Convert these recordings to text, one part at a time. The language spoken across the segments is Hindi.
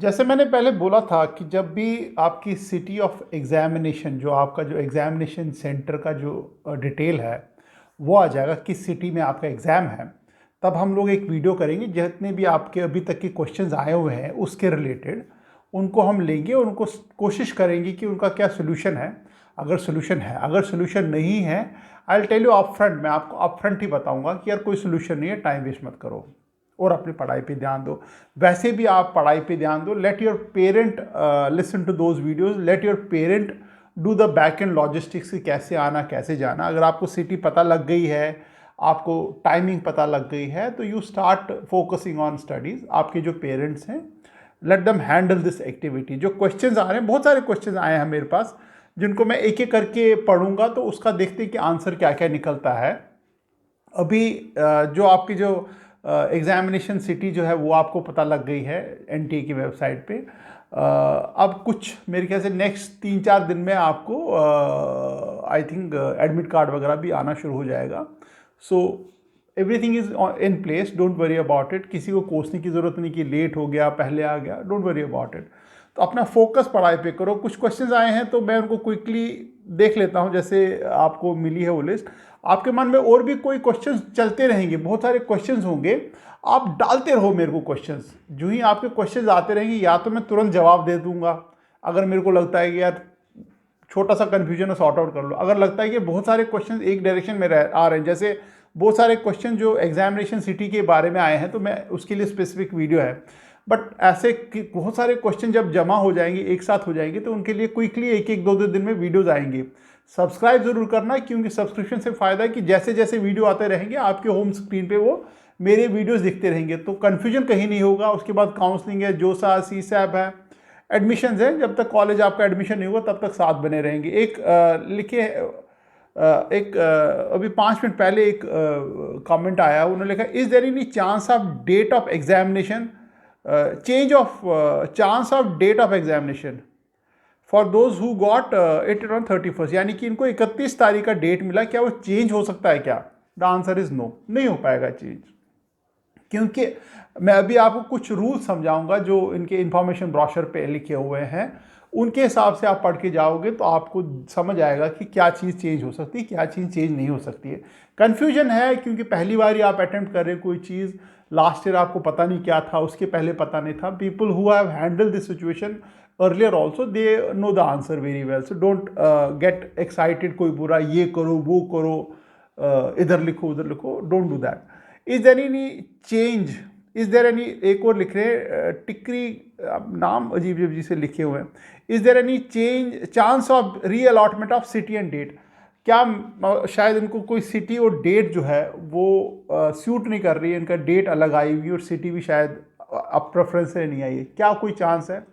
जैसे मैंने पहले बोला था कि जब भी आपकी सिटी ऑफ एग्जामिनेशन जो आपका जो एग्जामिनेशन सेंटर का जो डिटेल है वो आ जाएगा किस सिटी में आपका एग्ज़ाम है, तब हम लोग एक वीडियो करेंगे जितने भी आपके अभी तक के क्वेश्चंस आए हुए हैं उसके रिलेटेड उनको हम लेंगे और उनको कोशिश करेंगे कि उनका क्या सोल्यूशन है। अगर सोल्यूशन है, अगर सोल्यूशन नहीं है, I will tell you up front, मैं आपको अप फ्रंट ही बताऊंगा कि यार कोई सोल्यूशन नहीं है, टाइम वेस्ट मत करो और अपनी पढ़ाई पे ध्यान दो। वैसे भी आप पढ़ाई पे ध्यान दो। Let your parent listen to those videos, let your parent do the back end logistics, कैसे आना कैसे जाना। अगर आपको सिटी पता लग गई है, आपको टाइमिंग पता लग गई है, तो you start focusing on studies. आपके जो पेरेंट्स हैं, let them handle this activity. जो क्वेश्चंस आ रहे हैं, बहुत सारे क्वेश्चंस आए हैं मेरे पास, जिनको मैं एक एक करके पढ़ूंगा तो उसका देखते हैं कि आंसर क्या क्या निकलता है। अभी जो आपकी जो एग्जामिनेशन सिटी जो है वो आपको पता लग गई है एनटीए की वेबसाइट पे। अब कुछ मेरे ख्याल से नेक्स्ट 3-4 दिन में आपको आई थिंक एडमिट कार्ड वगैरह भी आना शुरू हो जाएगा। So everything is in place, don't worry about it. किसी को कोसने की ज़रूरत नहीं कि लेट हो गया, पहले आ गया, डोंट वरी अबाउट इट। तो अपना फोकस पढ़ाई पे करो। कुछ क्वेश्चंस आए हैं तो मैं उनको क्विकली देख लेता हूं। जैसे आपको मिली है वो लिस्ट, आपके मन में और भी कोई क्वेश्चंस चलते रहेंगे, बहुत सारे क्वेश्चंस होंगे, आप डालते रहो मेरे को क्वेश्चंस। जो ही आपके क्वेश्चंस आते रहेंगे या तो मैं तुरंत जवाब दे दूंगा, अगर मेरे को लगता है कि यार छोटा सा कन्फ्यूजन है सॉर्ट आउट कर लो। अगर लगता है कि बहुत सारे क्वेश्चन एक डायरेक्शन में आ रहे हैं, जैसे बहुत सारे क्वेश्चन जो एग्जामिनेशन सिटी के बारे में आए हैं, तो मैं उसके लिए स्पेसिफिक वीडियो है। बट ऐसे बहुत सारे क्वेश्चन जब जमा हो जाएंगे, एक साथ हो जाएंगे, तो उनके लिए क्विकली एक एक 2-2 दिन में वीडियोज आएंगे। सब्सक्राइब जरूर करना, क्योंकि सब्सक्रिप्शन से फ़ायदा है कि जैसे जैसे वीडियो आते रहेंगे आपके होम स्क्रीन पे वो मेरे वीडियोस दिखते रहेंगे, तो कन्फ्यूजन कहीं नहीं होगा। उसके बाद काउंसलिंग है, जोसा, सीसैप है, एडमिशन है, जब तक कॉलेज आपका एडमिशन नहीं होगा तब तक साथ बने रहेंगे। एक लिखे एक अभी 5 मिनट पहले एक कमेंट आया, उन्होंने लिखा, is there any chance of date of examination, change of chance of date of examination for those who got it on 31st, यानी कि इनको 31 तारीख का डेट मिला, क्या वो चेंज हो सकता है क्या? द आंसर इज नो, नहीं हो पाएगा चेंज। क्योंकि मैं अभी आपको कुछ रूल समझाऊंगा जो इनके इंफॉर्मेशन ब्रोशर पे लिखे हुए हैं, उनके हिसाब से आप पढ़ के जाओगे तो आपको समझ आएगा कि क्या चीज़ चेंज हो सकती है, क्या चीज़ चेंज नहीं हो सकती है। कन्फ्यूजन है क्योंकि पहली बार ही आप अटेम्प्ट कर रहे हैं कोई चीज़, लास्ट ईयर आपको पता नहीं क्या था, उसके पहले पता नहीं था। People who have handle this situation earlier also, they know the answer very well. So don't get excited, कोई बुरा ये करो वो करो, इधर लिखो उधर लिखो, don't do that. Is there any change, is there any, एक और लिख रहे हैं टिकरी, नाम अजीब अजीब जी से लिखे हुए हैं। Is there any change chance of reallotment of city and date, क्या शायद इनको कोई सिटी और डेट जो है वो सूट नहीं कर रही है, इनका डेट अलग आई हुई और सिटी भी शायद अब प्रेफरेंस से नहीं आई है, क्या कोई चांस है?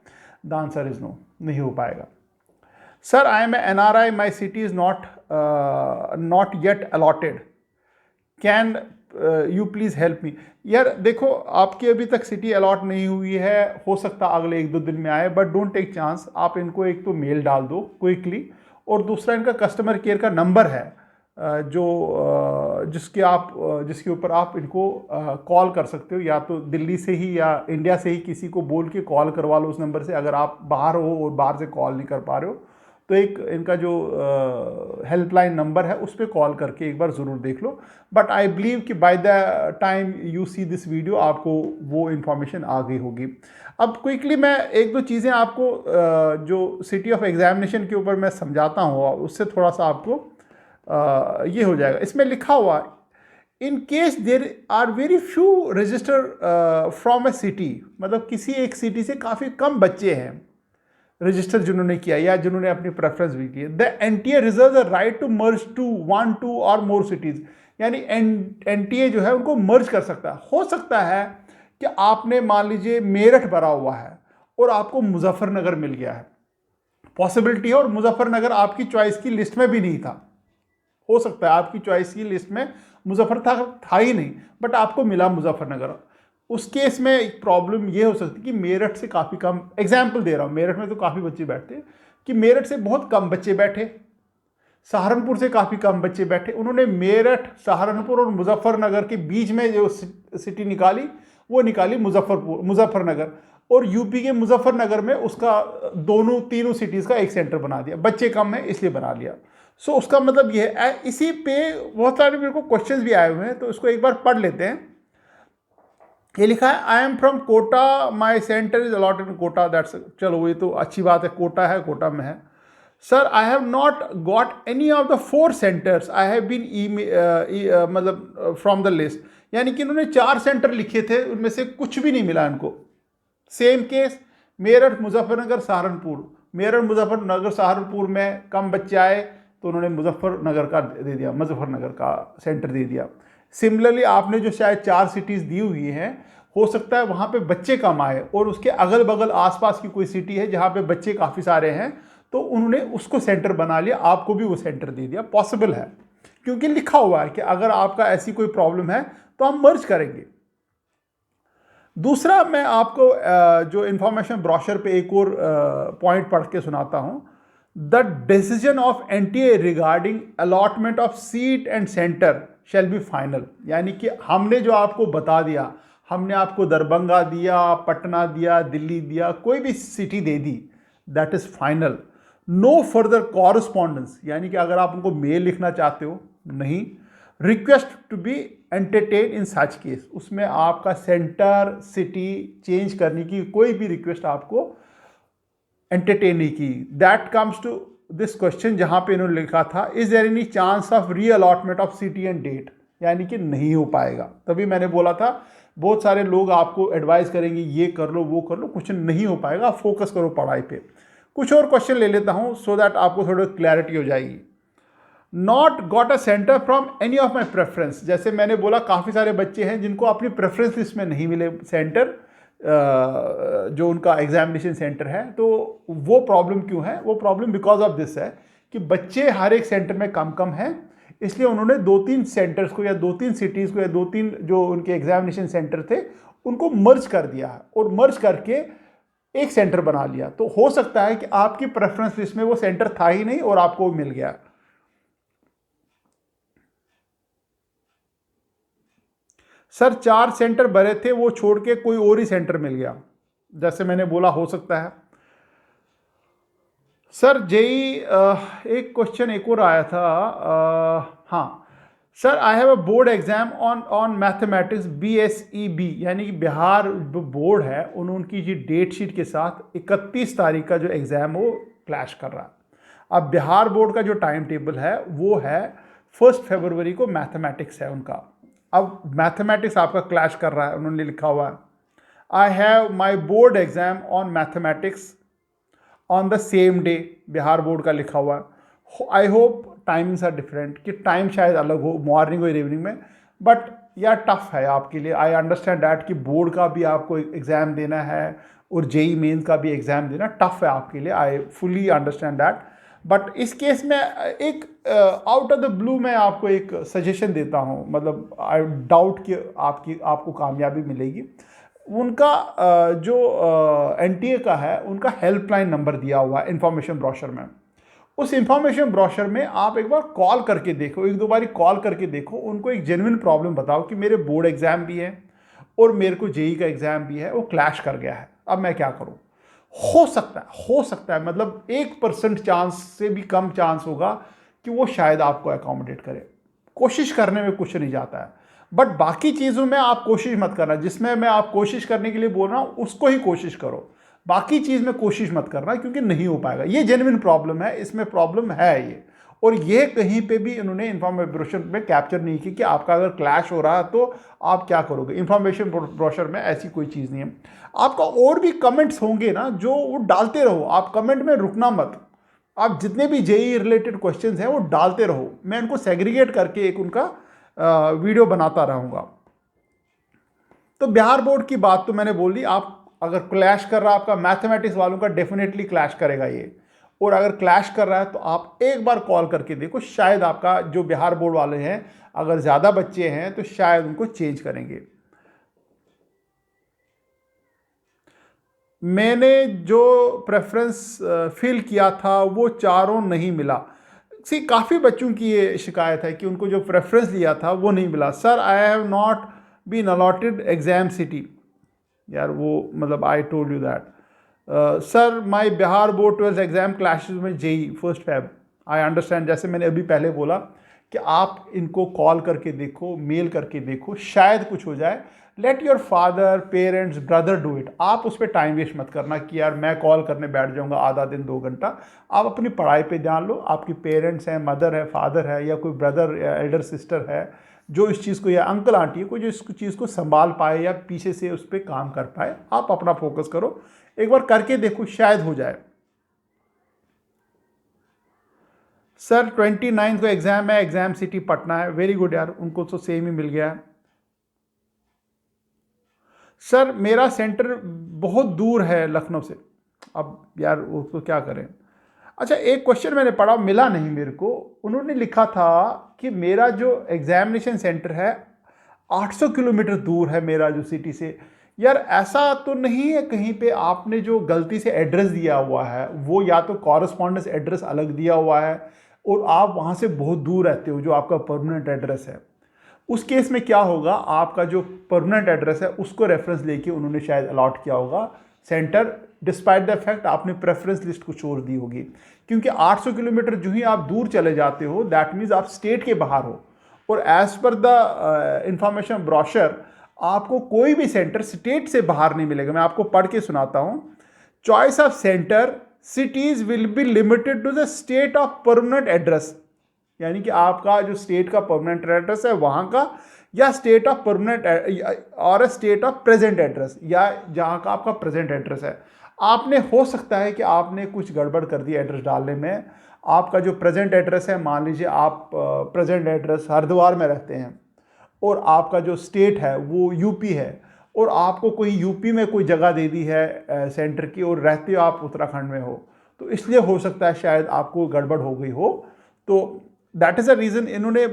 द आंसर इज नो, नहीं हो पाएगा। Sir I am N R I, my city is not yet allotted, can you please help me. यार देखो, आपकी अभी तक सिटी अलॉट नहीं हुई है, हो सकता अगले 1-2 दिन में आए, बट डोंट टेक चांस। आप इनको एक तो मेल डाल दो क्विकली, और दूसरा इनका कस्टमर केयर का नंबर है जिसके ऊपर आप इनको कॉल कर सकते हो, या तो दिल्ली से ही या इंडिया से ही किसी को बोल के कॉल करवा लो उस नंबर से, अगर आप बाहर हो और बाहर से कॉल नहीं कर पा रहे हो तो एक इनका जो हेल्पलाइन नंबर है उस पर कॉल करके एक बार ज़रूर देख लो। बट आई बिलीव कि by the time you see this video आपको वो इन्फॉर्मेशन आ गई होगी। अब क्विकली मैं 1-2 चीज़ें आपको जो सिटी ऑफ एग्जामिनेशन के ऊपर मैं समझाता हूँ, उससे थोड़ा सा आपको ये हो जाएगा। इसमें लिखा हुआ, in case there are very few register from a city, मतलब किसी एक सिटी से काफ़ी कम बच्चे हैं रजिस्टर जिन्होंने किया या जिन्होंने अपनी प्रेफरेंस भी की, the NTA reserve the right to merge to 1, 2 और मोर सिटीज, यानी एनटीए जो है उनको मर्ज कर सकता है। हो सकता है कि आपने मान लीजिए मेरठ भरा हुआ है और आपको मुजफ्फरनगर मिल गया है, पॉसिबिलिटी है, और मुजफ्फरनगर आपकी चॉइस की लिस्ट में भी नहीं था। हो सकता है आपकी चॉइस की लिस्ट में मुजफ्फर था ही नहीं, बट आपको मिला मुजफ्फरनगर। उस केस में एक प्रॉब्लम ये हो सकती है कि मेरठ से काफ़ी कम, एग्जाम्पल दे रहा हूँ, मेरठ में तो काफ़ी बच्चे बैठते हैं, कि मेरठ से बहुत कम बच्चे बैठे, सहारनपुर से काफ़ी कम बच्चे बैठे, उन्होंने मेरठ, सहारनपुर और मुजफ्फरनगर के बीच में जो सिटी निकाली वो निकाली मुजफ्फरनगर। और यूपी के मुजफ्फरनगर में उसका दोनों तीनों सिटीज़ का एक सेंटर बना दिया, बच्चे कम है इसलिए बना लिया। सो उसका मतलब ये है, इसी पे बहुत सारे मेरे को क्वेश्चंस भी आए हुए हैं, तो इसको एक बार पढ़ लेते हैं। ये लिखा है I am from Kota, my centre is allotted in Kota, that's, चलो ये तो अच्छी बात है, कोटा है, कोटा में है। Sir I have not got any of the 4 centres I have been मतलब फ्रॉम द लिस्ट, यानी कि इन्होंने 4 सेंटर लिखे थे, उनमें से कुछ भी नहीं मिला इनको। सेम केस मेरठ मुजफ्फरनगर सहारनपुर, मेरठ मुजफ्फरनगर सहारनपुर में कम बच्चे आए तो उन्होंने मुजफ्फरनगर का दे दिया, मुजफ्फरनगर का सेंटर दे दिया। सिमिलरली आपने जो शायद 4 सिटीज़ दी हुई हैं, हो सकता है वहाँ पे बच्चे कम आए और उसके अगल बगल आसपास की कोई सिटी है जहाँ पे बच्चे काफ़ी सारे हैं, तो उन्होंने उसको सेंटर बना लिया, आपको भी वो सेंटर दे दिया। पॉसिबल है, क्योंकि लिखा हुआ है कि अगर आपका ऐसी कोई प्रॉब्लम है तो हम मर्ज करेंगे। दूसरा, मैं आपको जो इंफॉर्मेशन ब्रोशर पे एक और पॉइंट पढ़ के सुनाता हूँ। The decision of NTA regarding allotment of seat and centre shall be final, यानी कि हमने जो आपको बता दिया, हमने आपको दरभंगा दिया, पटना दिया, दिल्ली दिया, कोई भी सिटी दे दी, that is final. No further correspondence, यानी कि अगर आप उनको मेल लिखना चाहते हो, नहीं। Request to be entertain in such case, उसमें आपका सेंटर सिटी चेंज करने की कोई भी रिक्वेस्ट आपको एंटरटेन नहीं की। That comes to this question जहाँ पे इन्होंने लिखा था, is there any chance of reallotment of city and date, यानी कि नहीं हो पाएगा। तभी मैंने बोला था बहुत सारे लोग आपको एडवाइस करेंगे ये कर लो वो कर लो, कुछ नहीं हो पाएगा, फोकस करो पढ़ाई पे। कुछ और क्वेश्चन ले लेता हूँ सो दैट आपको थोड़ी क्लैरिटी हो जाएगी। Not got a centre from any of my preference, जैसे मैंने बोला काफ़ी सारे बच्चे हैं जिनको अपनी प्रेफरेंस लिस्ट में नहीं मिले सेंटर, जो उनका एग्जामिनेशन सेंटर है, तो वो प्रॉब्लम क्यों है? वो प्रॉब्लम बिकॉज ऑफ दिस है कि बच्चे हर एक सेंटर में कम कम हैं, इसलिए उन्होंने 2-3 सेंटर्स को या 2-3 सिटीज़ को या 2-3 जो उनके एग्जामिनेशन सेंटर थे उनको मर्ज कर दिया है और मर्ज करके एक सेंटर बना लिया। तो हो सकता है कि आपकी प्रेफरेंस लिस्ट में वो सेंटर था ही नहीं और आपको मिल गया। सर 4 सेंटर भरे थे, वो छोड़ के कोई और ही सेंटर मिल गया, जैसे मैंने बोला हो सकता है। सर जेई एक क्वेश्चन एक और आया था, हाँ sir, I have a board exam on mathematics BSEB, यानी कि बिहार बोर्ड है उनकी जी डेट शीट के साथ 31 तारीख का जो एग्ज़ाम वो क्लैश कर रहा है। अब बिहार बोर्ड का जो टाइम टेबल है वो है 1 फरवरी को मैथमेटिक्स है उनका। अब मैथमेटिक्स आपका क्लैश कर रहा है, उन्होंने लिखा हुआ है I have my board exam on mathematics on the same day, Bihar board का लिखा हुआ है। I hope timings are different, कि टाइम शायद अलग हो, मॉर्निंग और इवनिंग में, बट यार टफ है आपके लिए। आई अंडरस्टैंड डैट कि बोर्ड का भी आपको एग्ज़ाम देना है और जेई मेंस का भी एग्ज़ाम देना टफ है आपके लिए, I fully understand that. But इस केस में एक आउट ऑफ द ब्लू मैं आपको एक सजेशन देता हूँ, मतलब आई डाउट कि आपको कामयाबी मिलेगी। उनका जो एनटीए का है उनका हेल्पलाइन नंबर दिया हुआ है इंफॉर्मेशन ब्रोशर में। उस इंफॉर्मेशन ब्रोशर में आप एक बार कॉल करके देखो, 1-2 बारी कॉल करके देखो, उनको एक जेन्युइन प्रॉब्लम बताओ कि मेरे बोर्ड एग्ज़ाम भी है और मेरे को जेई का एग्ज़ाम भी है, वो क्लैश कर गया है, अब मैं क्या करूँ। हो सकता है मतलब 1% चांस से भी कम चांस होगा कि वो शायद आपको अकोमोडेट करे। कोशिश करने में कुछ नहीं जाता है, बट बाकी चीज़ों में आप कोशिश मत करना। जिसमें मैं आप कोशिश करने के लिए बोल रहा हूँ उसको ही कोशिश करो, बाकी चीज़ में कोशिश मत करना, क्योंकि नहीं हो पाएगा। ये जेन्युइन प्रॉब्लम है, इसमें प्रॉब्लम है ये, और ये कहीं पे भी इन्होंने इंफॉर्मेशन ब्रोशर में कैप्चर नहीं की कि आपका अगर क्लैश हो रहा है तो आप क्या करोगे। इंफॉर्मेशन ब्रोशर में ऐसी कोई चीज़ नहीं है। आपका और भी कमेंट्स होंगे ना, जो वो डालते रहो, आप कमेंट में रुकना मत। आप जितने भी जेई रिलेटेड क्वेश्चंस हैं वो डालते रहो, मैं इनको सेग्रीगेट करके एक उनका वीडियो बनाता रहूँगा। तो बिहार बोर्ड की बात तो मैंने बोल दी। आप अगर क्लैश कर रहा है आपका मैथमेटिक्स वालों का, डेफिनेटली क्लैश करेगा ये, और अगर क्लैश कर रहा है तो आप एक बार कॉल करके देखो, शायद आपका जो बिहार बोर्ड वाले हैं अगर ज़्यादा बच्चे हैं तो शायद उनको चेंज करेंगे। मैंने जो प्रेफरेंस फिल किया था वो चारों नहीं मिला। सी काफ़ी बच्चों की ये शिकायत है कि उनको जो प्रेफरेंस लिया था वो नहीं मिला। Sir I have not been allotted exam city. यार वो मतलब I told you that. Sir my Bihar board 12th exam clashes में जेई 1 Feb। आई अंडरस्टैंड, जैसे मैंने अभी पहले बोला कि आप इनको कॉल करके देखो, मेल करके देखो, शायद कुछ हो जाए। Let your father, parents, brother do it. आप उस पर टाइम वेस्ट मत करना कि यार मैं कॉल करने बैठ जाऊंगा आधा दिन 2 घंटा। आप अपनी पढ़ाई पे ध्यान लो। आपकी पेरेंट्स हैं, मदर है, फादर है, या कोई ब्रदर या एल्डर सिस्टर है जो इस चीज़ को, या अंकल आंटी है कोई जो इस चीज़ को संभाल पाए या पीछे से उस पर काम कर पाए। आप अपना फोकस करो, एक बार करके देखो, शायद हो जाए। सर 29 को एग्जाम है, एग्जाम सिटी पटना है। वेरी गुड यार, उनको तो सेम ही मिल गया है। सर मेरा सेंटर बहुत दूर है लखनऊ से। अब यार उसको क्या करें। अच्छा, एक क्वेश्चन मैंने पढ़ा, मिला नहीं मेरे को। उन्होंने लिखा था कि मेरा जो एग्जामिनेशन सेंटर है 800 किलोमीटर दूर है मेरा जो सिटी से। यार ऐसा तो नहीं है कहीं पे आपने जो गलती से एड्रेस दिया हुआ है वो या तो कॉरेस्पॉन्डेंस एड्रेस अलग दिया हुआ है और आप वहाँ से बहुत दूर रहते हो जो आपका परमानेंट एड्रेस है। उस केस में क्या होगा, आपका जो परमानेंट एड्रेस है उसको रेफरेंस लेके उन्होंने शायद अलॉट किया होगा सेंटर, डिस्पाइट द फैक्ट आपने प्रेफरेंस लिस्ट कुछ और दी होगी। क्योंकि 800 किलोमीटर जो ही आप दूर चले जाते हो दैट मीन्स आप स्टेट के बाहर हो। और as per the information brochure आपको कोई भी सेंटर स्टेट से बाहर नहीं मिलेगा। मैं आपको पढ़ के सुनाता हूँ। Choice of centre cities will be limited to the state of permanent address. यानी कि आपका जो स्टेट का परमानेंट एड्रेस है वहाँ का, या स्टेट ऑफ परमानेंट और स्टेट ऑफ प्रेजेंट एड्रेस, या जहाँ का आपका प्रेजेंट एड्रेस है। आपने हो सकता है कि आपने कुछ गड़बड़ कर दी एड्रेस डालने में। आपका जो प्रेजेंट एड्रेस है, मान लीजिए आप प्रेजेंट एड्रेस हरिद्वार में रहते हैं और आपका जो स्टेट है वो यूपी है, और आपको कोई यूपी में कोई जगह दे दी है सेंटर की और रहते हो आप उत्तराखंड में हो, तो इसलिए हो सकता है शायद आपको गड़बड़ हो गई हो। तो दैट इज़ अ रीज़न इन्होंने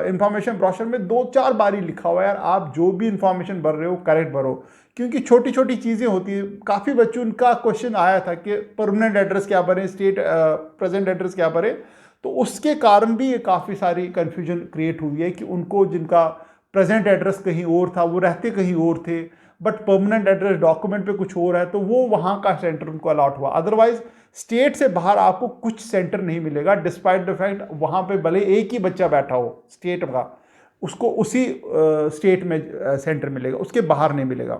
इंफॉर्मेशन ब्रोशर में 2-4 बार ही लिखा हुआ है यार आप जो भी इंफॉर्मेशन भर रहे हो करेक्ट भरो, क्योंकि छोटी छोटी चीज़ें होती है। काफ़ी बच्चों का क्वेश्चन आया था कि परमानेंट एड्रेस क्या भरें, स्टेट प्रेजेंट एड्रेस क्या भरें, तो उसके कारण भी ये काफ़ी सारी कन्फ्यूजन क्रिएट हुई है कि उनको जिनका प्रेजेंट एड्रेस कहीं और था वो रहते कहीं और थे, बट परमानेंट एड्रेस डॉक्यूमेंट पे कुछ और है तो वो वहाँ का सेंटर उनको अलॉट हुआ। अदरवाइज स्टेट से बाहर आपको कुछ सेंटर नहीं मिलेगा, डिस्पाइट द फैक्ट वहाँ पे भले एक ही बच्चा बैठा हो स्टेट का, उसको उसी स्टेट में सेंटर मिलेगा, उसके बाहर नहीं मिलेगा।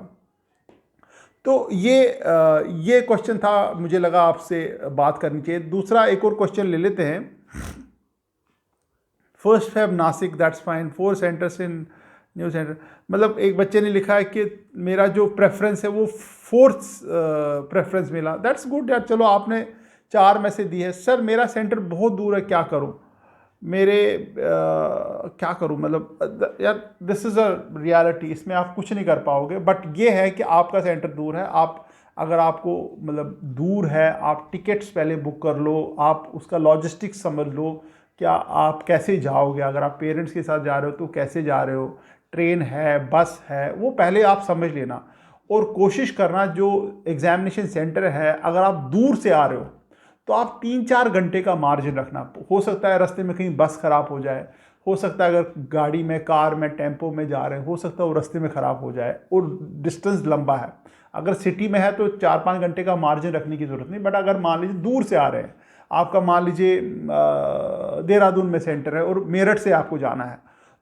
तो ये क्वेश्चन था, मुझे लगा आपसे बात करनी चाहिए। दूसरा एक और क्वेश्चन ले लेते हैं। 1 Feb Nashik, that's fine, 4 centres in new centre. मतलब एक बच्चे ने लिखा है कि मेरा जो प्रेफरेंस है वो 4th प्रेफरेंस मिला, दैट्स गुड यार। चलो आपने 4 में से दी है। सर मेरा सेंटर बहुत दूर है, क्या करूं? मेरे क्या करूं, मतलब यार दिस इज़ अ रियलिटी, इसमें आप कुछ नहीं कर पाओगे। बट ये है कि आपका सेंटर दूर है। आप अगर आपको मतलब दूर है, आप टिकट्स पहले बुक कर लो, आप उसका लॉजिस्टिक्स समझ लो, क्या आप कैसे जाओगे, अगर आप पेरेंट्स के साथ जा रहे हो तो कैसे जा रहे हो, ट्रेन है, बस है, वो पहले आप समझ लेना। और कोशिश करना जो एग्जामिनेशन सेंटर है अगर आप दूर से आ रहे हो तो आप 3-4 घंटे का मार्जिन रखना। हो सकता है रास्ते में कहीं बस ख़राब हो जाए, हो सकता है अगर गाड़ी में, कार में, टेम्पो में जा रहे हैं हो सकता है वो रास्ते में ख़राब हो जाए और डिस्टेंस लंबा है। अगर सिटी में है तो 4-5 घंटे का मार्जिन रखने की ज़रूरत नहीं। बट अगर मान लीजिए दूर से आ रहे हैं, आपका मान लीजिए देहरादून में सेंटर है और मेरठ से आपको जाना है,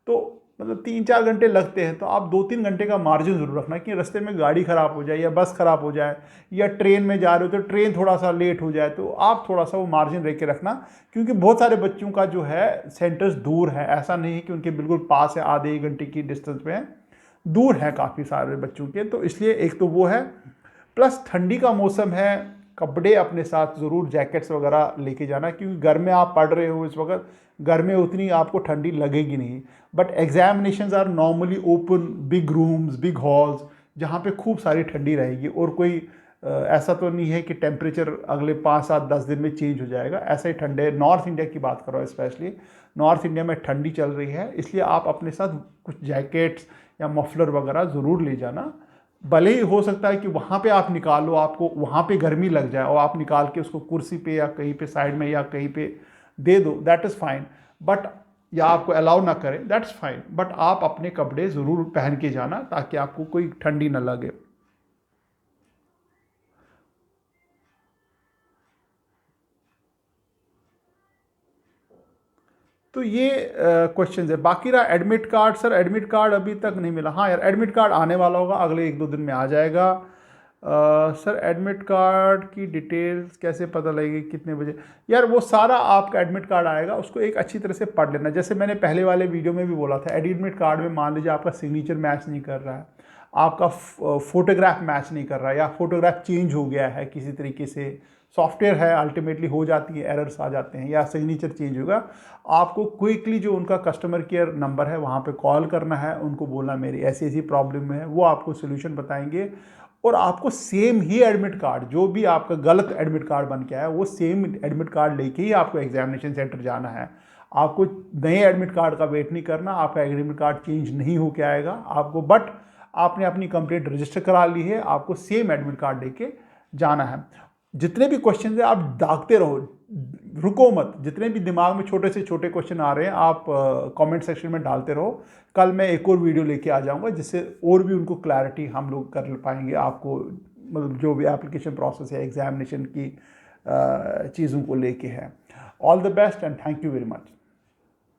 तो मतलब 3-4 घंटे लगते हैं, तो आप 2-3 घंटे का मार्जिन ज़रूर रखना कि रास्ते में गाड़ी ख़राब हो जाए या बस ख़राब हो जाए, या ट्रेन में जा रहे हो तो ट्रेन थोड़ा सा लेट हो जाए, तो आप थोड़ा सा वो मार्जिन रख के रखना। क्योंकि बहुत सारे बच्चों का जो है सेंटर्स दूर है, ऐसा नहीं है कि उनके बिल्कुल पास है, आधे 1 घंटे की डिस्टेंस पे है, दूर है काफ़ी सारे बच्चों के। तो इसलिए एक तो वो है, प्लस ठंडी का मौसम है, कपड़े अपने साथ ज़रूर जैकेट्स वगैरह लेके जाना, क्योंकि घर में आप पढ़ रहे हो इस वक्त, घर में उतनी आपको ठंडी लगेगी नहीं। But examinations are normally open big rooms, big halls, जहाँ पे खूब सारी ठंडी रहेगी। और कोई ऐसा तो नहीं है कि टेम्परेचर अगले 5-7-10 दिन में चेंज हो जाएगा, ऐसा ही ठंडे। नॉर्थ इंडिया की बात करो, स्पेशली नॉर्थ इंडिया में ठंडी चल रही है, इसलिए आप अपने साथ कुछ जैकेट्स या मफलर वगैरह ज़रूर ले जाना। भले ही हो सकता है कि वहाँ पे आप निकालो, आपको वहाँ पे गर्मी लग जाए और आप निकाल के उसको कुर्सी पे या कहीं पे साइड में या कहीं पे दे दो, दैट इज़ फाइन। बट या आपको अलाउ ना करें, दैट्स फाइन, बट आप अपने कपड़े ज़रूर पहन के जाना ताकि आपको कोई ठंडी ना लगे। तो ये क्वेश्चन है। बाकी रहा admit card, sir admit card अभी तक नहीं मिला। हाँ यार, एडमिट कार्ड आने वाला होगा, अगले 1-2 दिन में आ जाएगा। सर एडमिट कार्ड की डिटेल्स कैसे पता लगेगी, कितने बजे? यार वो सारा आपका एडमिट कार्ड आएगा, उसको एक अच्छी तरह से पढ़ लेना। जैसे मैंने पहले वाले वीडियो में भी बोला था, एडमिट कार्ड में मान लीजिए आपका सिग्नेचर मैच नहीं कर रहा है, आपका फोटोग्राफ मैच नहीं कर रहा है, या फोटोग्राफ चेंज हो गया है किसी तरीके से, सॉफ्टवेयर है अल्टीमेटली हो जाती है, एरर्स आ जाते हैं, या सिग्नेचर चेंज होगा, आपको क्विकली जो उनका कस्टमर केयर नंबर है वहाँ पे कॉल करना है, उनको बोलना मेरी ऐसी ऐसी प्रॉब्लम है, वो आपको सोल्यूशन बताएंगे। और आपको सेम ही एडमिट कार्ड, जो भी आपका गलत एडमिट कार्ड बन के आया, वो सेम एडमिट कार्ड लेके ही आपको एग्जामिनेशन सेंटर जाना है। आपको नए एडमिट कार्ड का वेट नहीं करना, आपका एडमिट कार्ड चेंज नहीं होके आएगा आपको, बट आपने अपनी कंप्लेंट रजिस्टर करा ली है, आपको सेम एडमिट कार्ड लेके जाना है। जितने भी क्वेश्चन है आप दागते रहो, रुको मत। जितने भी दिमाग में छोटे से छोटे क्वेश्चन आ रहे हैं आप कमेंट सेक्शन में डालते रहो। कल मैं एक और वीडियो लेके आ जाऊंगा जिससे और भी उनको क्लैरिटी हम लोग कर पाएंगे, आपको मतलब जो भी एप्लीकेशन प्रोसेस है एग्जामिनेशन की चीज़ों को लेके है। All the best and thank you very much.